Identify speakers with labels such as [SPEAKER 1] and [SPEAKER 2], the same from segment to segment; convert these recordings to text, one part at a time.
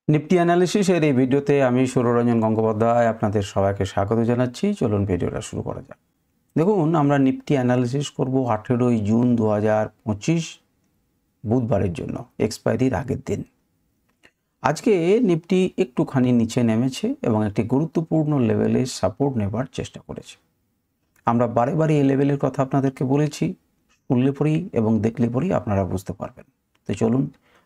[SPEAKER 1] Nifty অ্যানালিসিসের এই ভিডিওতে আমি সুররঞ্জন গঙ্গোপাধ্যায় আপনাদের সবাইকে স্বাগত জানাচ্ছি। চলুন ভিডিওটা শুরু করা যাক। দেখুন, আমরা নিফটি অ্যানালিসিস করব 18ই জুন 2025 বুধবারের জন্য, এক্সপায়ারির আগের দিন। আজকে নিফটি একটুখানি নিচে নেমেছে এবং একটি গুরুত্বপূর্ণ লেভেলে সাপোর্ট নেবার চেষ্টা করেছে। আমরা বারে বারে এই লেভেলের কথা আপনাদেরকে বলেছি, শুনলে পরেই এবং দেখলে পরেই আপনারা বুঝতে পারবেন। তো চলুন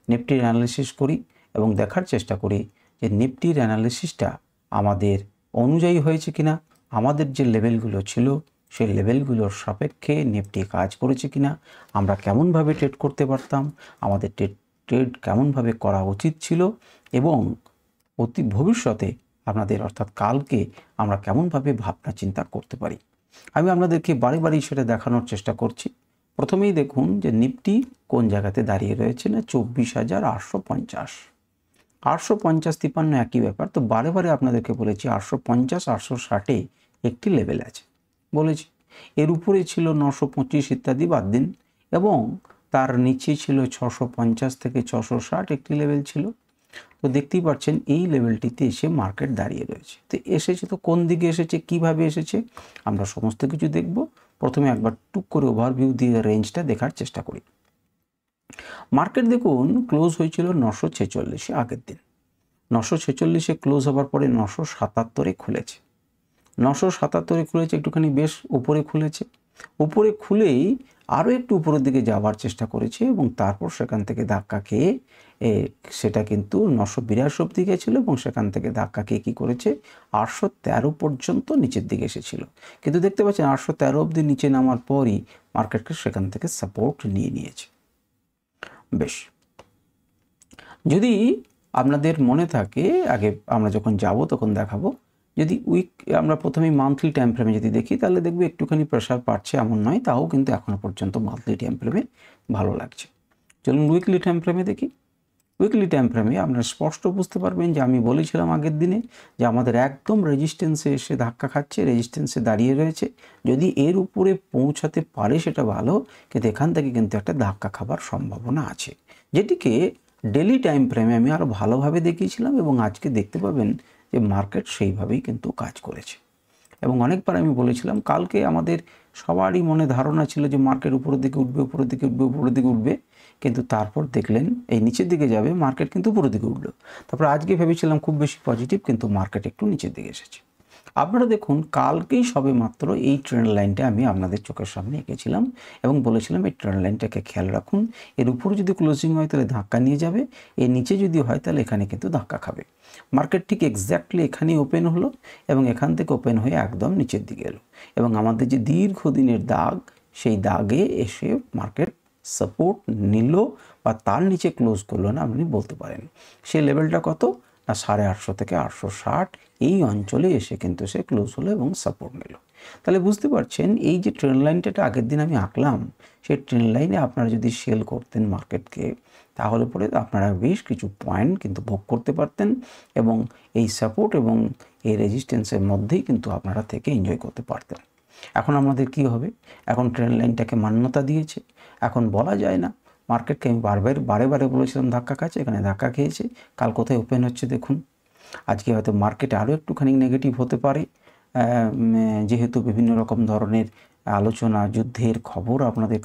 [SPEAKER 1] নিফটির অ্যানালিসিস করি এবং দেখার চেষ্টা করি যে নিফটির অ্যানালিসিসটা আমাদের অনুযায়ী হয়েছে কিনা, আমাদের যে লেভেলগুলো ছিল সেই লেভেলগুলোর সাপেক্ষে নিফটি কাজ করেছে কিনা, আমরা কেমনভাবে ট্রেড করতে পারতাম, আমাদের ট্রেড কেমনভাবে করা উচিত ছিল এবং অতি ভবিষ্যতে আপনাদের অর্থাৎ কালকে আমরা কেমনভাবে ভাবনা চিন্তা করতে পারি। আমি আপনাদেরকে বারে বারেই সেটা দেখানোর চেষ্টা করছি। প্রথমেই দেখুন যে নিফটি কোন জায়গাতে দাঁড়িয়ে রয়েছে না, 24,850, 850-53 একই ব্যাপার। তো বারে বারে আপনাদেরকে বলেছি 850 860-এ একটি লেভেল আছে বলেছি, এর উপরে ছিল 925 ইত্যাদি বাদ দিন, এবং তার নিচে ছিল 650 থেকে 660 একটি লেভেল ছিল। তো দেখতেই পাচ্ছেন এই লেভেলটিতে এসে মার্কেট দাঁড়িয়ে রয়েছে। তো এসেছে, তো কোন দিকে এসেছে, কিভাবে এসেছে, আমরা সমস্ত কিছু দেখব। প্রথমে একবার টুক করে ওভারভিউ দিয়ে রেঞ্জটা দেখার চেষ্টা করি। মার্কেট দেখুন ক্লোজ হয়েছিল 946-এ আগের দিন। 946-এ ক্লোজ হওয়ার পরে 977-এ খুলেছে। 977-এ খুলেছে, একটুখানি বেশ উপরে খুলেছে। উপরে খুলেই আরও একটু উপরের দিকে যাওয়ার চেষ্টা করেছে এবং তারপর সেখান থেকে ধাক্কা খেয়ে সেটা কিন্তু 982 অবধি গেছিলো এবং সেখান থেকে ধাক্কা খেয়ে কী করেছে 813 পর্যন্ত নিচের দিকে এসেছিল। কিন্তু দেখতে পাচ্ছেন 813 অবধি নিচে নামার পরই মার্কেটকে সেখান থেকে সাপোর্ট নিয়ে নিয়েছে। বেশ, যদি আপনাদের মনে থাকে, আগে আমরা যখন যাব তখন দেখাবো, যদি আমরা প্রথমেই মান্থলি টাইম ফ্রেমে যদি দেখি তাহলে দেখবে একটুখানি প্রেশার পাচ্ছে এমন নয়, তাও কিন্তু এখনও পর্যন্ত মান্থলি টাইম ফ্রেমে ভালো লাগছে। চলুন উইকলি টাইম ফ্রেমে দেখি। উইকলি টাইম ফ্রেমে আপনারা স্পষ্ট বুঝতে পারবেন যে আমি বলেছিলাম আগের দিনে যে আমাদের একদম রেজিস্ট্যান্সে এসে ধাক্কা খাচ্ছে, রেজিস্ট্যান্সে দাঁড়িয়ে রয়েছে। যদি এর উপরে পৌঁছাতে পারে সেটা ভালো, কিন্তু এখান থেকে কিন্তু একটা ধাক্কা খাবার সম্ভাবনা আছে, যেটিকে ডেলি টাইম ফ্রেমে আমি আরও ভালোভাবে দেখিয়েছিলাম এবং আজকে দেখতে পাবেন যে মার্কেট সেইভাবেই কিন্তু কাজ করেছে। এবং অনেকবার আমি বলেছিলাম কালকে আমাদের সবারই মনে ধারণা ছিল যে মার্কেট উপরের দিকে উঠবে, উপরের দিকে উঠবে, উপরের দিকে উঠবে, কিন্তু তারপর দেখলেন এই নিচের দিকে যাবে, মার্কেট কিন্তু উপরের দিকে উঠলো। তারপর আজকে ভেবেছিলাম খুব বেশি পজিটিভ, কিন্তু মার্কেট একটু নিচের দিকে এসেছে। আপনারা দেখুন কালকেই সবে মাত্র এই ট্রেন্ড লাইনটা আমি আপনাদের চোখের সামনে এঁকেছিলাম এবং বলেছিলাম এই ট্রেন্ড লাইনটাকে খেয়াল রাখুন, এর উপরে যদি ক্লোজিং হয় তাহলে ধাক্কা নিয়ে যাবে, এর নিচে যদি হয় তাহলে এখানে কিন্তু ধাক্কা খাবে। মার্কেট ঠিক এক্স্যাক্টলি এখানেই ওপেন হলো এবং এখান থেকে ওপেন হয়ে একদম নিচের দিকে এলো এবং আমাদের যে দীর্ঘদিনের দাগ, সেই দাগে এসে মার্কেট সাপোর্ট নিল বা তার নিচে ক্লোজ করলো না আপনি বলতে পারেন। সেই লেভেলটা কত না 850 থেকে 860 এই অঞ্চলে এসে কিন্তু সে ক্লোজ হলো এবং সাপোর্ট নিল। তাহলে বুঝতে পারছেন এই যে ট্রেন্ড লাইনটা আগের দিন আমি আঁকলাম, সেই ট্রেন্ড লাইনে আপনারা যদি সেল করতেন মার্কেটকে, তাহলে পরে আপনারা বেশ কিছু পয়েন্ট কিন্তু ভোগ করতে পারতেন এবং এই সাপোর্ট এবং এই রেজিস্ট্যান্সের মধ্যেই কিন্তু আপনারা থেকে এনজয় করতে পারতেন। এখন আমাদের কি হবে, এখন ট্রেন্ড লাইনটাকে মান্যতা দিয়েছে, এখন বলা যায় না। মার্কেটকে আমি বারে বারে বলেছিলাম ধাক্কা খাচ্ছে, এখানে ধাক্কা খেয়েছে। কাল কোথায় ওপেন হচ্ছে দেখুন। আজকে হয়তো মার্কেটে আরও একটুখানি নেগেটিভ হতে পারে, যেহেতু বিভিন্ন রকম ধরনের আলোচনা, যুদ্ধের খবর আপনাদের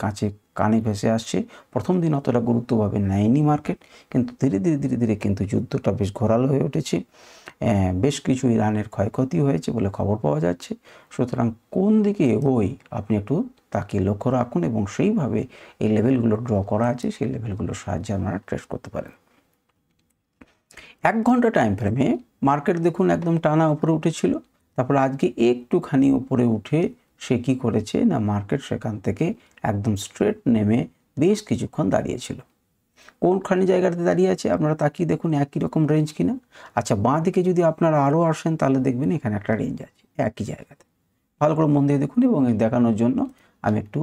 [SPEAKER 1] কানে ভেসে আসছে। প্রথম দিন অতটা গুরুত্বভাবে নেয়নি মার্কেট, কিন্তু ধীরে ধীরে কিন্তু যুদ্ধটা বেশ ঘোরালো হয়ে উঠেছে। বেশ কিছু ইরানের ক্ষয়ক্ষতি হয়েছে বলে খবর পাওয়া যাচ্ছে। সুতরাং কোন দিকে এগোই আপনি একটু তাকিয়ে লক্ষ্য রাখুন এবং সেইভাবে এই লেভেলগুলো ড্র করা আছে, সেই লেভেলগুলোর সাহায্যে আপনারা ট্রেড করতে পারেন। 1 ঘন্টা টাইম ফ্রেমে মার্কেট দেখুন একদম টানা উপরে উঠেছিল, তারপর আজকে একটুখানি উপরে উঠে সে কী করেছে না মার্কেট সেখান থেকে একদম স্ট্রেট নেমে বেশ কিছুক্ষণ দাঁড়িয়েছিল। কোনখানি জায়গাতে দাঁড়িয়ে আছে আপনারা তাকিয়ে দেখুন, একই রকম রেঞ্জ কিনা। আচ্ছা, বাঁ দিকে যদি আপনারা আরও আসেন তাহলে দেখবেন এখানে একটা রেঞ্জ আছে একই জায়গাতে। ভালো করে মন দিয়ে দেখুন এবং দেখানোর জন্য আমি একটু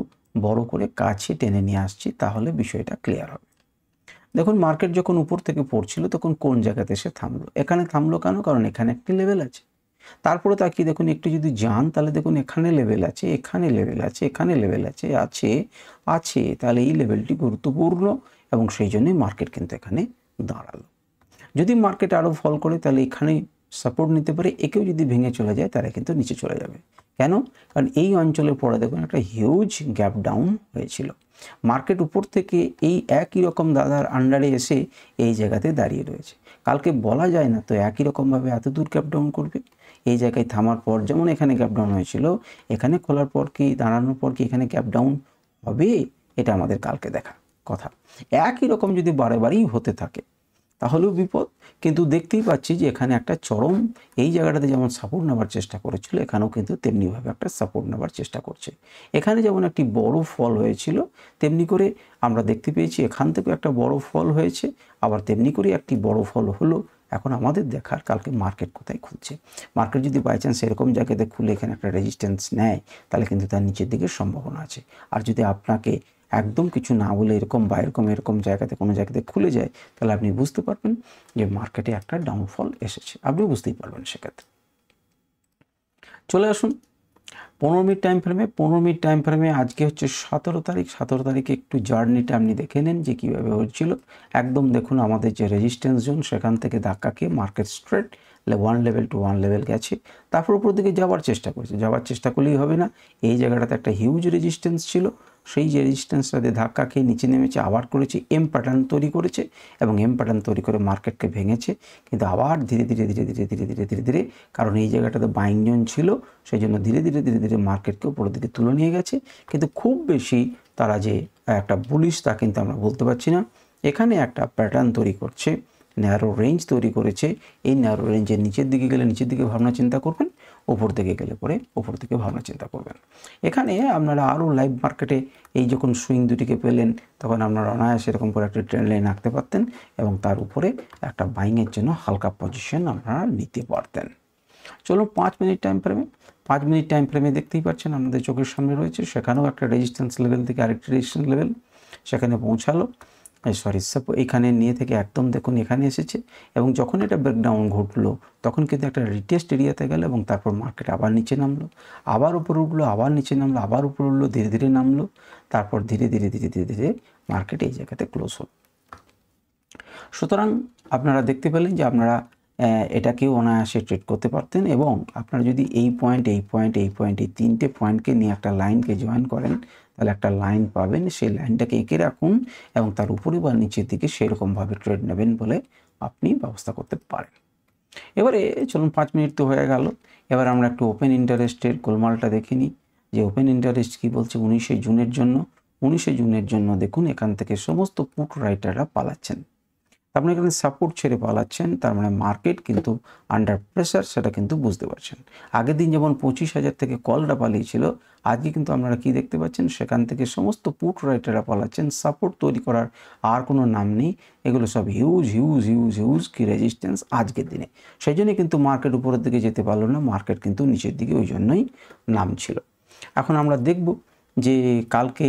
[SPEAKER 1] বড় করে কাছে টেনে নিয়ে আসছি, তাহলে বিষয়টা ক্লিয়ার হবে। দেখুন মার্কেট যখন উপর থেকে পড়ছিল তখন কোন জায়গাতে এসে থামলো, এখানে থামলো কেন, কারণ এখানে একটি লেভেল আছে। তারপরে তাকিয়ে দেখুন একটু যদি যান তাহলে দেখুন এখানে লেভেল আছে, এখানে লেভেল আছে, এখানে লেভেল আছে, তাহলে এই লেভেলটি গুরুত্বপূর্ণ এবং সেই জন্যই মার্কেট কিন্তু এখানে দাঁড়ালো। যদি মার্কেট আরও ফল করে তাহলে এখানে সাপোর্ট নিতে পারে, একেও যদি ভেঙে চলে যায় তারা কিন্তু নিচে চলে যাবে। কেন? কারণ এই অঞ্চলের পরে দেখুন একটা হিউজ গ্যাপ ডাউন হয়েছিল। মার্কেট উপর থেকে এই একই রকম দাদার আন্ডারে এসে এই জায়গাতে দাঁড়িয়ে রয়েছে। কালকে বলা যায় না তো একই রকমভাবে এত দূর গ্যাপ ডাউন করবে। এই জায়গায় থামার পর যেমন এখানে গ্যাপ ডাউন হয়েছিল, এখানে খোলার পর কি দাঁড়ানোর পর কি এখানে গ্যাপ ডাউন হবে, এটা আমাদের কালকে দেখা কথা। একই রকম যদি বারেবারেই হতে থাকে তাহলেও বিপদ। কিন্তু দেখতেই পাচ্ছি যে এখানে একটা চরম, এই জায়গাটাতে যেমন সাপোর্ট নেওয়ার চেষ্টা করেছিল, এখানেও কিন্তু তেমনিভাবে একটা সাপোর্ট নেওয়ার চেষ্টা করছে। এখানে যেমন একটি বড় ফল হয়েছিল, তেমনি করে আমরা দেখতে পেয়েছি এখান থেকে একটা বড় ফল হয়েছে, আবার তেমনি করে একটি বড় ফল হলো। এখন আমাদের দেখার কালকে মার্কেট কোথায় খুলছে। মার্কেট যদি বাই চান্স এরকম জায়গাতে খুলে এখানে একটা রেজিস্ট্যান্স নেয় তাহলে কিন্তু তার নিচের দিকে সম্ভাবনা আছে। আর যদি আপনাকে একদম কিছু না বলে এরকম বা এরকম জায়গাতে কোনো জায়গাতে খুলে যায় তাহলে আপনি বুঝতে পারবেন যে মার্কেটে একটা ডাউনফল এসেছে, আপনি বুঝতেই পারবেন সেক্ষেত্রে। চলে আসুন 15 মিনিট টাইম ফ্রেমে। 15 মিনিট টাইম ফ্রেমে আজকে হচ্ছে 17 তারিখ। 17 তারিখে একটু জার্নিটা আপনি দেখে নেন যে কীভাবে হচ্ছিল। একদম দেখুন আমাদের যে রেজিস্ট্যান্স জোন সেখান থেকে ধাক্কা খেয়ে market straight 1 level to 1 level গেছে, তারপর উপর দিকে যাওয়ার চেষ্টা করেছে। যাওয়ার চেষ্টা করলেই হবে না, এই জায়গাটাতে একটা হিউজ রেজিস্ট্যান্স ছিল, সেই যে রেজিস্ট্যান্সটাতে ধাক্কা খেয়ে নিচে নেমেছে, আবার করেছে এম প্যাটার্ন তৈরি করেছে এবং এম প্যাটার্ন তৈরি করে মার্কেটকে ভেঙেছে। কিন্তু আবার ধীরে ধীরে ধীরে ধীরে ধীরে ধীরে ধীরে ধীরে, কারণ এই জায়গাটাতে বাইং জোন ছিল, সেই জন্য ধীরে ধীরে ধীরে ধীরে মার্কেটকে উপরের দিকে তুলে নিয়ে গেছে। কিন্তু খুব বেশি তারা যে একটা বুলিশ তা কিন্তু আমরা বলতে পারছি না। এখানে একটা প্যাটার্ন তৈরি করছে, ন্যারো রেঞ্জ তৈরি করেছে। এই ন্যারো রেঞ্জের নিচের দিকে গেলে নিচের দিকে ভাবনা চিন্তা করবেন, ওপর দিকে গেলে পরে ওপর দিকে ভাবনা চিন্তা করবেন। এখানে আপনারা আরও লাইভ মার্কেটে এই যখন সুইং দুটিকে পেলেন তখন আপনারা অনায়াসে এরকম করে একটা ট্রেন্ড লাইন আঁকতে পারতেন এবং তার উপরে একটা বাইংয়ের জন্য হালকা পজিশন আপনারা নিতে পারতেন। চলুন 5 মিনিট টাইম ফ্রেমে। 5 মিনিট টাইম ফ্রেমে দেখতেই পাচ্ছেন আমাদের চোখের সামনে রয়েছে, সেখানেও একটা রেজিস্ট্যান্স লেভেল থেকে আরেকটি রেজিস্ট্যান্স লেভেল সেখানে পৌঁছালো। এখানে নিয়ে থেকে একদম দেখুন এখানে এসেছে এবং যখন এটা ব্রেকডাউন ঘটলো তখন কিন্তু একটা রিটেস্ট এরিয়াতে গেল এবং তারপর মার্কেট আবার নিচে নামলো, আবার উপরে উঠলো, আবার নিচে নামলো, আবার উপরে উঠলো, ধীরে ধীরে নামলো, তারপর ধীরে ধীরে ধীরে ধীরে ধীরে মার্কেট এই জায়গাতে ক্লোজ হলো। সুতরাং আপনারা দেখতে পেলেন যে আপনারা এটাকেও অনায়াসে ট্রেড করতে পারতেন এবং আপনারা যদি এই পয়েন্ট এই তিনটে পয়েন্টকে নিয়ে একটা লাইনকে জয়েন করেন তাহলে একটা লাইন পাবেন, সেই লাইনটাকে এঁকে রাখুন এবং তার উপরে বা নিচের দিকে সেরকমভাবে ট্রেড নেবেন বলে আপনি ব্যবস্থা করতে পারেন। এবারে চলুন 5 মিনিট তো হয়ে গেল, এবার আমরা একটু ওপেন ইন্টারেস্টের গোলমালটা দেখে নিই যে ওপেন ইন্টারেস্ট কী বলছে 19শে জুনের জন্য। 19শে জুনের জন্য দেখুন এখান থেকে সমস্ত পুট রাইটাররা পালাচ্ছেন, আপনি এখানে সাপোর্ট ছেড়ে পালাচ্ছেন, তার মানে মার্কেট কিন্তু আন্ডার প্রেসার, সেটা কিন্তু বুঝতে পারছেন। আগের দিন যেমন 25,000 থেকে কলটা পালিয়েছিল, আজকে কিন্তু আপনারা কি দেখতে পাচ্ছেন সেখান থেকে সমস্ত পুট রাইটাররা পালাচ্ছেন, সাপোর্ট তৈরি করার আর কোনো নাম নেই। এগুলো সব হিউজ হিউজ হিউজ হিউজ কি রেজিস্ট্যান্স আজকের দিনে, সেই জন্যই কিন্তু মার্কেট উপরের দিকে যেতে পারলো না, মার্কেট কিন্তু নিচের দিকে ওই জন্যই নামছিল। এখন আমরা দেখব যে কালকে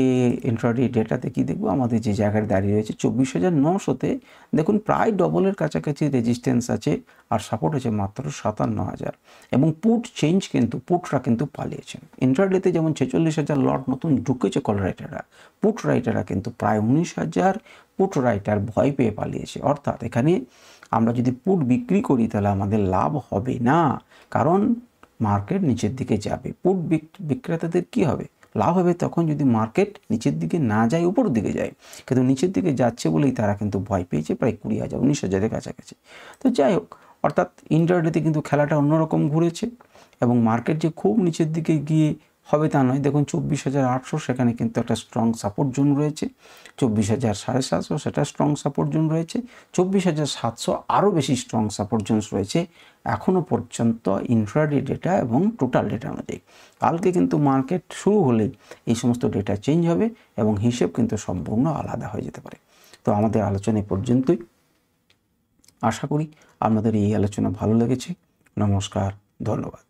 [SPEAKER 1] ইন্ট্রাডে ডেটাতে কি দেখব, আমাদের যে জায়গায় দাঁড়িয়ে রয়েছে 24,900-তে দেখুন প্রায় ডবলের কাছাকাছি রেজিস্ট্যান্স আছে আর সাপোর্ট আছে মাত্র 57,000 এবং পুট চেঞ্জ কিন্তু পুটরা কিন্তু পালিয়েছেন। ইন্ট্রাডেতে যেমন 46,000 লট নতুন ঢুকেছে কল রাইটাররা, পুট রাইটাররা কিন্তু প্রায় 19,000 পুট রাইটার ভয় পেয়ে পালিয়েছে। অর্থাৎ এখানে আমরা যদি পুট বিক্রি করি তাহলে আমাদের লাভ হবে না, কারণ মার্কেট নিচের দিকে যাবে। পুট বিক্রেতাদের কি হবে, লাভ হবে তখন যদি মার্কেট নিচের দিকে না যায় উপর দিকে যায়, কিন্তু নিচের দিকে যাচ্ছে বলেই তারা কিন্তু ভয় পেয়েছে প্রায় 20,000 19,000-এর কাছাকাছি। তো যাই হোক, অর্থাৎ ইন্টারডেতে কিন্তু খেলাটা অন্যরকম ঘুরেছে এবং মার্কেট যে খুব নিচের দিকে গিয়ে হবে তা নয়। দেখুন 24,800 সেখানে কিন্তু একটা স্ট্রং সাপোর্ট জোন রয়েছে, 24,750 সেটা স্ট্রং সাপোর্ট জোন রয়েছে, 24,700 আরও বেশি স্ট্রং সাপোর্ট জোন রয়েছে এখনও পর্যন্ত ইন্ট্রাডে ডেটা এবং টোটাল ডেটা অনুযায়ী। কালকে কিন্তু মার্কেট শুরু হলেই এই সমস্ত ডেটা চেঞ্জ হবে এবং হিসেব কিন্তু সম্পূর্ণ আলাদা হয়ে যেতে পারে। তো আমাদের আলোচনা এই পর্যন্তই, আশা করি আপনাদের এই আলোচনা ভালো লেগেছে। নমস্কার, ধন্যবাদ।